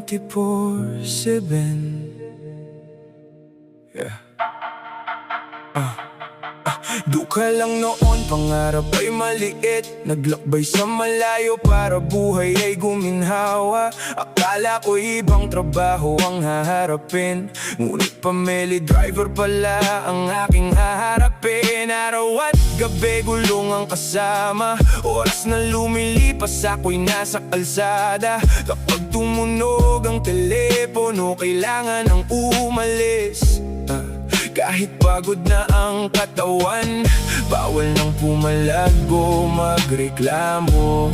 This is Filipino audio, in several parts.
24/7. Yeah. Duka lang noon, pangarap ay maliit. Naglakbay sa malayo para buhay ay guminhawa. Akala ko ibang trabaho ang haharapin, ngunit pameli driver pala ang aking haharapin. Araw at gabi gulong ang kasama, oras na lumilipas ako'y nasa kalsada. Kapag tumunog ang telepono, kailangan ang umalis. Kahit pagod na ang katawan, bawal nang pumalagbo, magreklamo.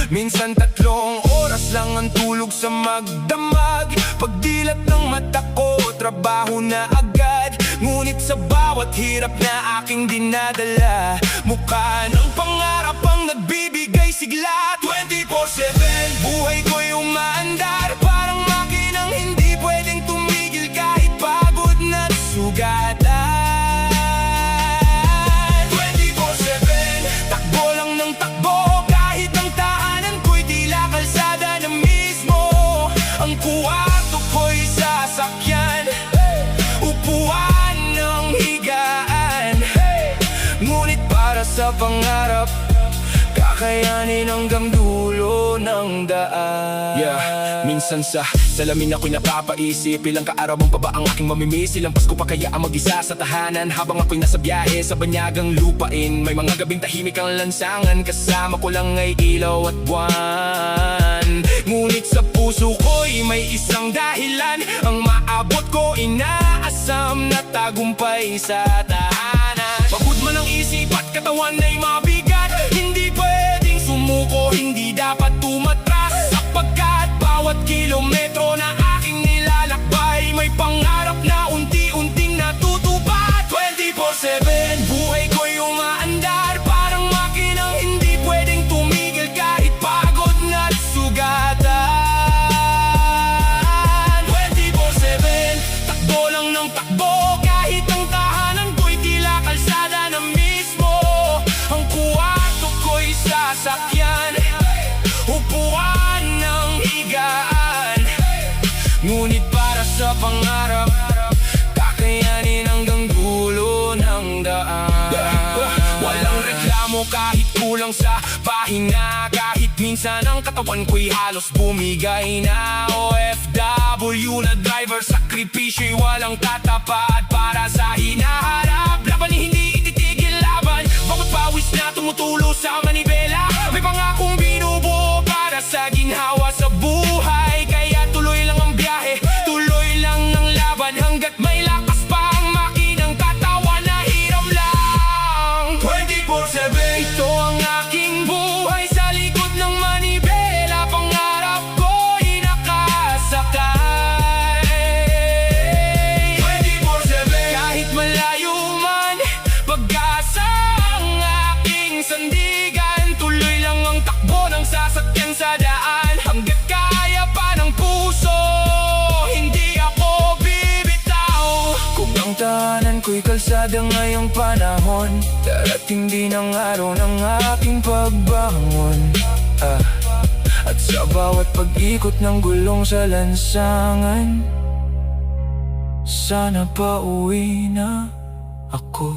Minsan 3 oras lang ang tulog sa magdamag. Pagdilat ng mata ko, trabaho na agad. Ngunit sa bawat hirap na aking dinadala, mukha ng pangarap ang nagbibigay sigla. 24/7, buhay ko'y umaandar, parang makinang hindi pwedeng tumigil kahit pagod na sugatan. 24/7, takbo lang ng takbo, kahit ang tahanan ko'y tila kalsada na mismo. Ang kwarto ko'y sasakyan, upuan ng higaan. Ngunit para sa pangarap, kakayanin hanggang dulo ng daan. Minsan sa salamin ako'y napapaisip, ilang kaarawan pa ba ang aking mamimiss? Ilang Pasko pa kaya ang mag-isa sa tahanan, habang ako'y nasa biyahe sa banyagang lupain. May mga gabing tahimik ang lansangan, kasama ko lang ay ilaw at buwan. Ngunit sa puso ko'y may isang dahilan, ang maabot ko inaasam na tagumpay sa tahanan. Pagod man ang isip at katawan ay mabigat, hindi pwedeng sumuko, hindi dapat tumatras, sapagkat bawat kilometro na aking nilalakbay, may pangarap na unti-unting natutupad. 24/7, buhay ko'y umaandar, parang makinang hindi pwedeng tumigil kahit pagod na sugatan. 24/7, takbo lang ng takbo, kahit ang tahanan ko'y tila kalsada na mismo. Ang kwarto ko'y sasakyan, upuan ng higaan. Ngunit para sa pangarap, kakayanin hanggang dulo ng daan. Walang reklamo kahit kulang sa pahinga, kahit minsan ang katawan ko'y halos bumigay na. OFW na driver, sakripisyo'y walang tatapat para sa hinaharap. Laban hindi ititigil laban, bawat pawis na tumutulo sa manibela. May pangakong binubuo para sa ginhawa sa buhay, kaya tuloy lang ang biyahe, tuloy lang ang laban, hanggat may lakas pa ang makinang katawan na hiram lang. 24/7, ito ang aking buhay sa likod ng manibela, pangarap ko'y nakasakay. 24/7, kahit malayo man, pag-asa ang aking sandigan. Tuloy lang ang takbo ng sasakyan sa daan, hanggat kaya pa ng puso, hindi ako bibitaw. Kung ang tahanan ko'y kalsada ngayong panahon, darating din ang araw ng aking pagbangon. At sa bawat pag-ikot ng gulong sa lansangan, sana pauwi na ako.